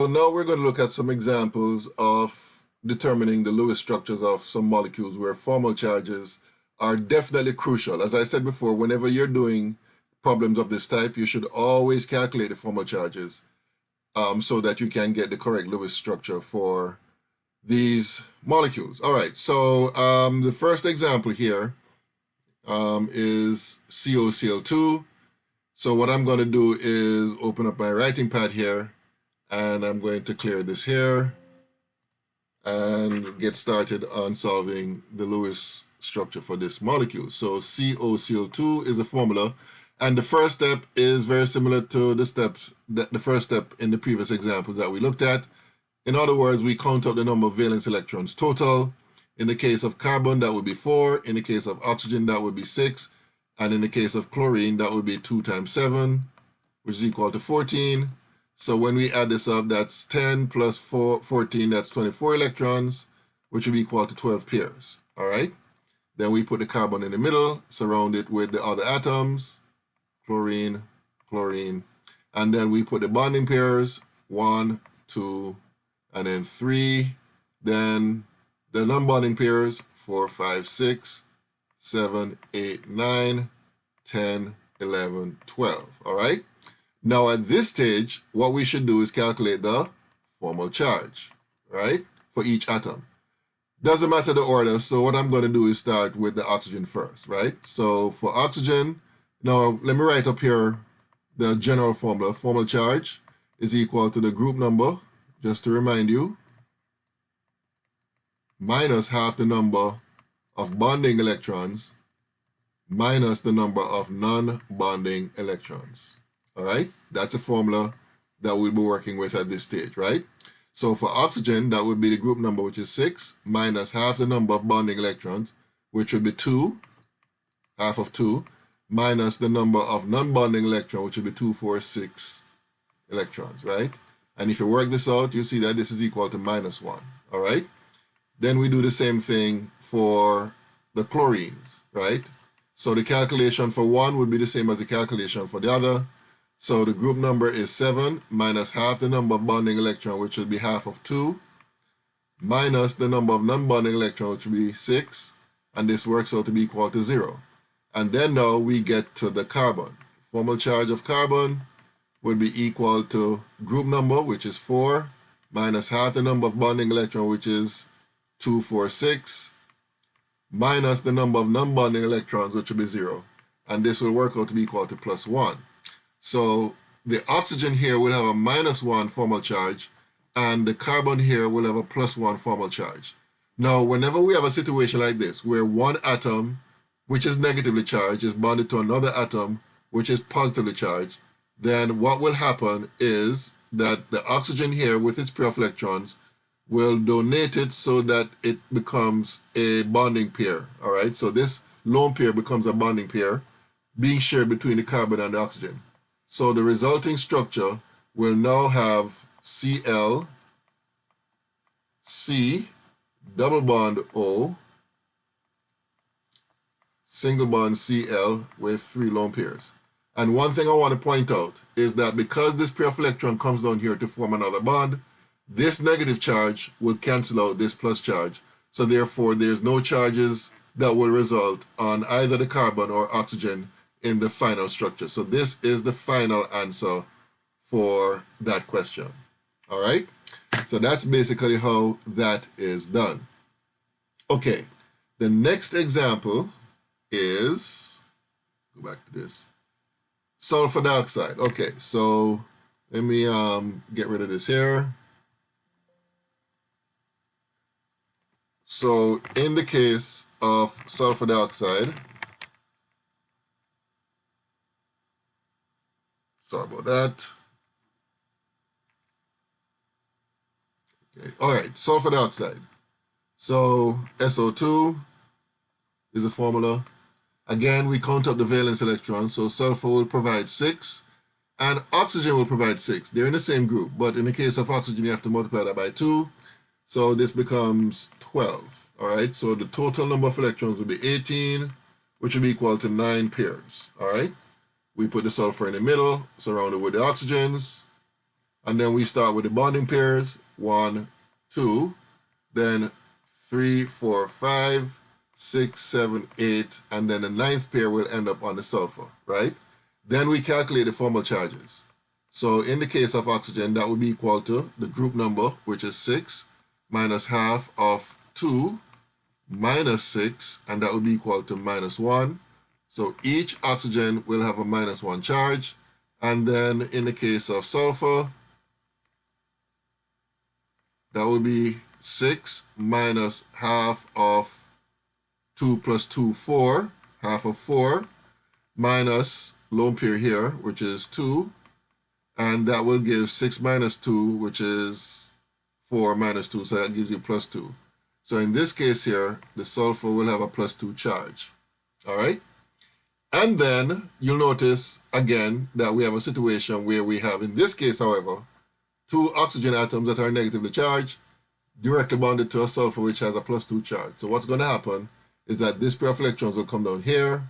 So now we're going to look at some examples of determining the Lewis structures of some molecules where formal charges are definitely crucial. As I said before, whenever you're doing problems of this type, you should always calculate the formal charges so that you can get the correct Lewis structure for these molecules. All right, so the first example here is COCl2. So what I'm going to do is open up my writing pad here, and I'm going to clear this here and get started on solving the Lewis structure for this molecule. So COCl2 is a formula, and the first step is very similar to the first step in the previous examples that we looked at. In other words, we count up the number of valence electrons total. In the case of carbon, that would be 4. In the case of oxygen, that would be 6. And in the case of chlorine, that would be 2 times 7, which is equal to 14. So when we add this up, that's 10 plus 14, that's 24 electrons, which will be equal to 12 pairs. All right. Then we put the carbon in the middle, surround it with the other atoms, chlorine, chlorine. And then we put the bonding pairs, 1, 2, and then 3. Then the non-bonding pairs, 4, 5, 6, 7, 8, 9, 10, 11, 12. All right. Now at this stage, what we should do is calculate the formal charge, right, for each atom. Doesn't matter the order, so what I'm going to do is start with the oxygen first, right? So for oxygen, now let me write up here the general formula. Formal charge is equal to the group number, just to remind you, minus half the number of bonding electrons minus the number of non-bonding electrons. All right, that's a formula that we'll be working with at this stage, right? So for oxygen, that would be the group number, which is 6, minus half the number of bonding electrons, which would be 2, half of 2, minus the number of non-bonding electrons, which would be 2, 4, 6 electrons, right? And if you work this out, you see that this is equal to minus 1, all right? Then we do the same thing for the chlorines, right? So the calculation for one would be the same as the calculation for the other. So the group number is 7 minus half the number of bonding electron, which would be half of 2, minus the number of non-bonding electron, which would be 6, and this works out to be equal to 0. And then now we get to the carbon. Formal charge of carbon would be equal to group number, which is 4, minus half the number of bonding electron, which is 2, 4, 6, minus the number of non-bonding electrons, which will be 0. And this will work out to be equal to plus 1. So the oxygen here will have a minus 1 formal charge, and the carbon here will have a plus 1 formal charge. Now, whenever we have a situation like this, where one atom, which is negatively charged, is bonded to another atom, which is positively charged, then what will happen is that the oxygen here with its pair of electrons will donate it so that it becomes a bonding pair. All right, so this lone pair becomes a bonding pair being shared between the carbon and the oxygen. So the resulting structure will now have Cl, C, double bond O, single bond Cl with 3 lone pairs. And one thing I want to point out is that because this pair of electron comes down here to form another bond, this negative charge will cancel out this plus charge. So therefore, there's no charges that will result on either the carbon or oxygen in the final structure. So this is the final answer for that question. All right. So that's basically how that is done. Okay. The next example is, go back to this, sulfur dioxide. Okay. So let me get rid of this here. So in the case of sulfur dioxide, sorry about that. Okay. All right, sulfur dioxide. So SO2 is a formula. Again, we count up the valence electrons. So sulfur will provide 6, and oxygen will provide 6. They're in the same group, but in the case of oxygen, you have to multiply that by 2. So this becomes 12. All right, so the total number of electrons will be 18, which will be equal to 9 pairs. All right, we put the sulfur in the middle, surrounded with the oxygens. And then we start with the bonding pairs, 1, 2, then 3, 4, 5, 6, 7, 8, and then the ninth pair will end up on the sulfur, right? Then we calculate the formal charges. So in the case of oxygen, that would be equal to the group number, which is 6, minus half of 2, minus 6, and that would be equal to minus 1. So each oxygen will have a minus 1 charge. And then in the case of sulfur, that would be 6 minus half of 2 plus 2, 4, half of 4, minus lone pair here, which is 2, and that will give 6 minus 2, which is 4 minus 2, so that gives you plus 2. So in this case here, the sulfur will have a plus 2 charge, all right? And then you'll notice again that we have a situation where we have, in this case, however, 2 oxygen atoms that are negatively charged directly bonded to a sulfur which has a plus 2 charge. So what's going to happen is that this pair of electrons will come down here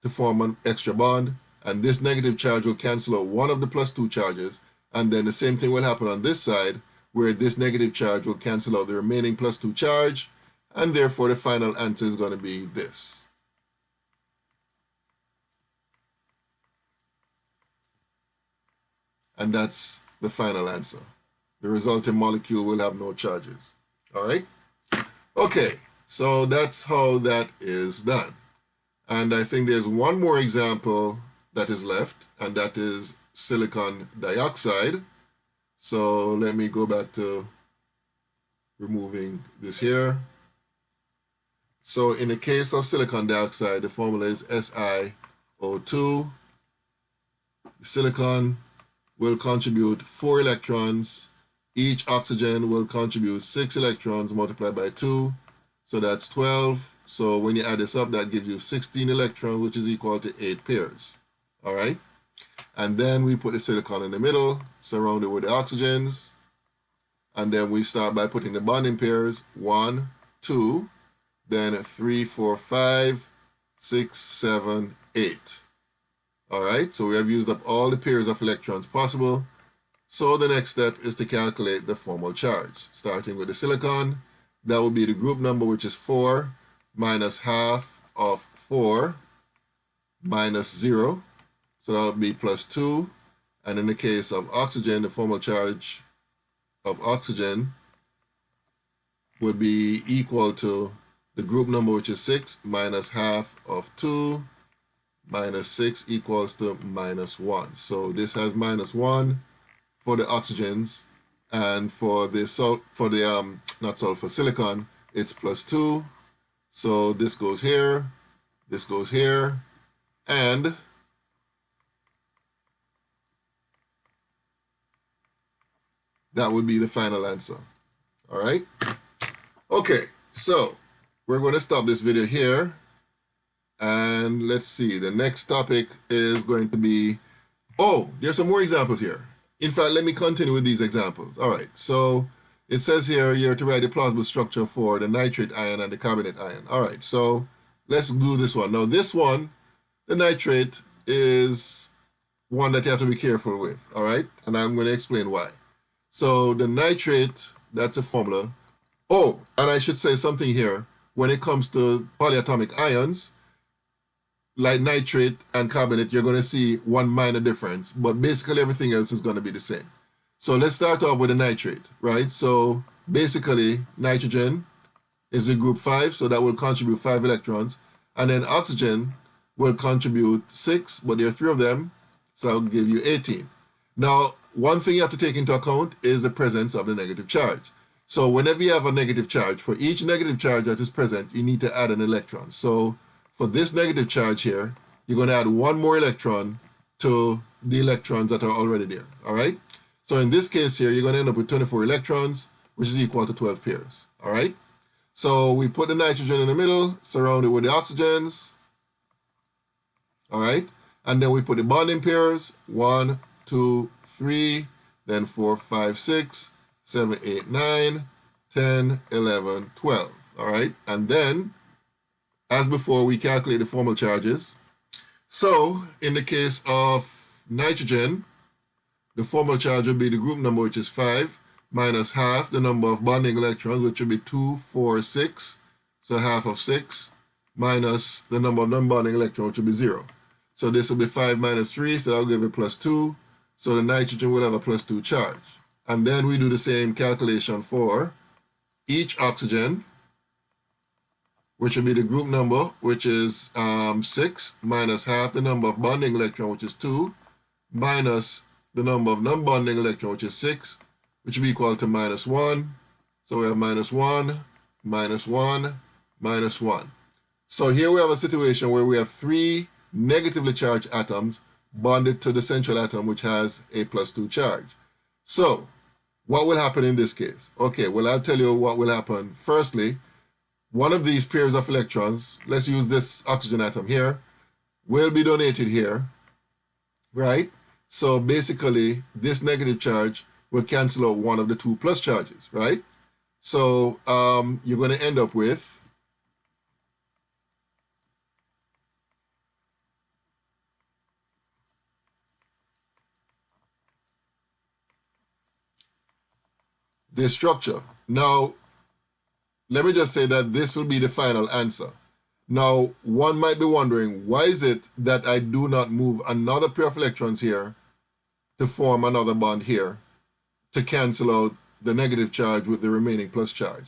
to form an extra bond, and this negative charge will cancel out one of the plus 2 charges, and then the same thing will happen on this side, where this negative charge will cancel out the remaining plus 2 charge, and therefore the final answer is going to be this. And that's the final answer. The resulting molecule will have no charges. All right? Okay, so that's how that is done. And I think there's one more example that is left, and that is silicon dioxide. So let me go back to removing this here. So in the case of silicon dioxide, the formula is SiO2. Silicon will contribute 4 electrons. Each oxygen will contribute 6 electrons multiplied by 2. So that's 12. So when you add this up, that gives you 16 electrons, which is equal to 8 pairs. All right? And then we put the silicon in the middle, surrounded with the oxygens. And then we start by putting the bonding pairs, 1, 2, then 3, 4, 5, 6, 7, 8. All right, so we have used up all the pairs of electrons possible. So the next step is to calculate the formal charge. Starting with the silicon, that will be the group number, which is 4, minus half of 4, minus 0. So that would be plus 2. And in the case of oxygen, the formal charge of oxygen would be equal to the group number, which is 6, minus half of 2, minus 6 equals to minus 1. So this has minus 1 for the oxygens, and for the silicon, it's plus 2. So this goes here, and that would be the final answer. All right? Okay, so we're going to stop this video here. And let's see, the next topic is going to be, oh, there's some more examples here. In fact, let me continue with these examples. All right, so it says here you're to write a plausible structure for the nitrate ion and the carbonate ion. All right, so let's do this one. Now this one, the nitrate is one that you have to be careful with, all right? And I'm going to explain why. So the nitrate, that's a formula. Oh, and I should say something here. When it comes to polyatomic ions, like nitrate and carbonate, you're going to see one minor difference, but basically everything else is going to be the same. So let's start off with the nitrate, right? So basically nitrogen is in group 5, so that will contribute 5 electrons. And then oxygen will contribute 6, but there are 3 of them, so I'll give you 18. Now, one thing you have to take into account is the presence of the negative charge. So whenever you have a negative charge, for each negative charge that is present, you need to add an electron. So for this negative charge here, you're going to add 1 more electron to the electrons that are already there, all right? So in this case here, you're going to end up with 24 electrons, which is equal to 12 pairs, all right? So we put the nitrogen in the middle, surrounded with the oxygens, all right? And then we put the bonding pairs, 1, 2, 3, then 4, 5, 6, 7, 8, 9, 10, 11, 12, all right? And then, as before, we calculate the formal charges. So in the case of nitrogen, the formal charge will be the group number, which is 5, minus half the number of bonding electrons, which will be 2, 4, 6. So half of 6, minus the number of non-bonding electrons, which will be 0. So this will be 5 minus 3, so that'll give it plus 2. So the nitrogen will have a plus 2 charge. And then we do the same calculation for each oxygen, which will be the group number, which is 6, minus half the number of bonding electron, which is 2, minus the number of non-bonding electron, which is 6, which will be equal to minus 1. So we have minus 1, minus 1, minus 1. So here we have a situation where we have 3 negatively charged atoms bonded to the central atom, which has a plus 2 charge. So what will happen in this case? Okay, well, I'll tell you what will happen. Firstly, one of these pairs of electrons, let's use this oxygen atom here, will be donated here, right? So basically, this negative charge will cancel out one of the 2 plus charges, right? So you're going to end up with this structure. Now, let me just say that this will be the final answer. Now, one might be wondering, why is it that I do not move another pair of electrons here to form another bond here to cancel out the negative charge with the remaining plus charge?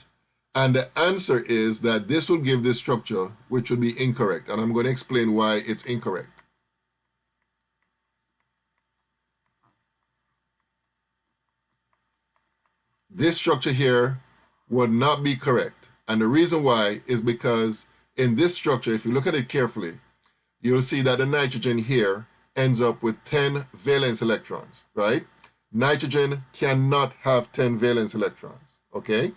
And the answer is that this will give this structure, which will be incorrect. And I'm going to explain why it's incorrect. This structure here would not be correct. And the reason why is because in this structure, if you look at it carefully, you'll see that the nitrogen here ends up with 10 valence electrons, right? Nitrogen cannot have 10 valence electrons, okay?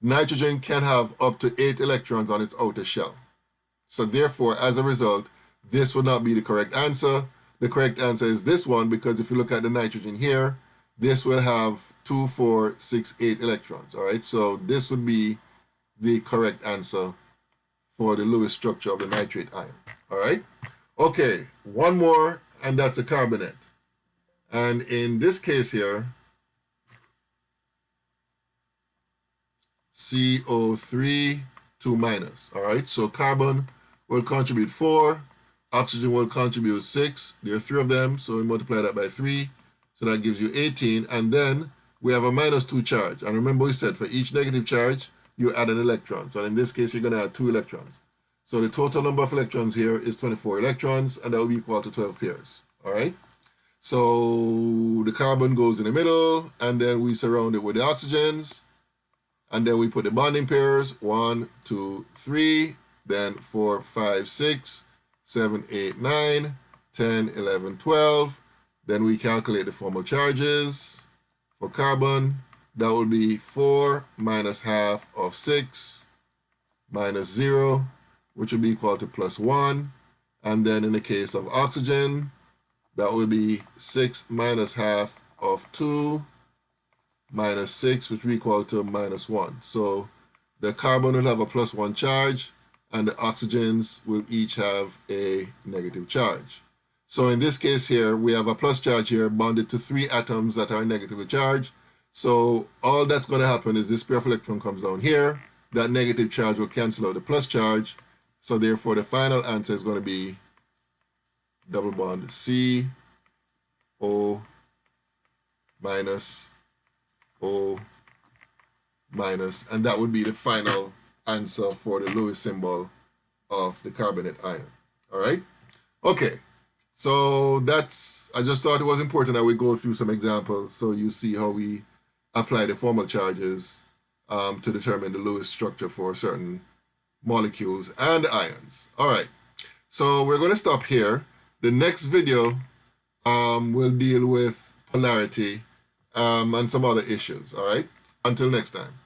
Nitrogen can have up to 8 electrons on its outer shell. So therefore, as a result, this would not be the correct answer. The correct answer is this one, because if you look at the nitrogen here, this will have 2, 4, 6, 8 electrons, all right? So this would be the correct answer for the Lewis structure of the nitrate ion, all right? Okay, one more, and that's a carbonate. And in this case here, CO3, 2 minus, all right? So carbon will contribute 4, oxygen will contribute 6. There are 3 of them, so we multiply that by 3. So that gives you 18, and then we have a minus 2 charge. And remember we said for each negative charge, you add an electron. So in this case, you're going to add 2 electrons. So the total number of electrons here is 24 electrons, and that will be equal to 12 pairs, all right? So the carbon goes in the middle, and then we surround it with the oxygens, and then we put the bonding pairs, 1, 2, 3, then 4, 5, 6, 7, 8, 9, 10, 11, 12. Then we calculate the formal charges for carbon. That would be 4 minus half of 6 minus 0, which would be equal to plus 1. And then in the case of oxygen, that would be 6 minus half of 2 minus 6, which would be equal to minus 1. So the carbon will have a plus 1 charge, and the oxygens will each have a negative charge. So in this case here, we have a plus charge here bonded to 3 atoms that are negatively charged. So all that's going to happen is this pair of electron comes down here. That negative charge will cancel out the plus charge. So therefore, the final answer is going to be double bond C, O minus, O minus. And that would be the final answer for the Lewis symbol of the carbonate ion. All right? Okay. So that's, I just thought it was important that we go through some examples so you see how we apply the formal charges to determine the Lewis structure for certain molecules and ions. All right, so we're going to stop here. The next video will deal with polarity and some other issues. All right, until next time.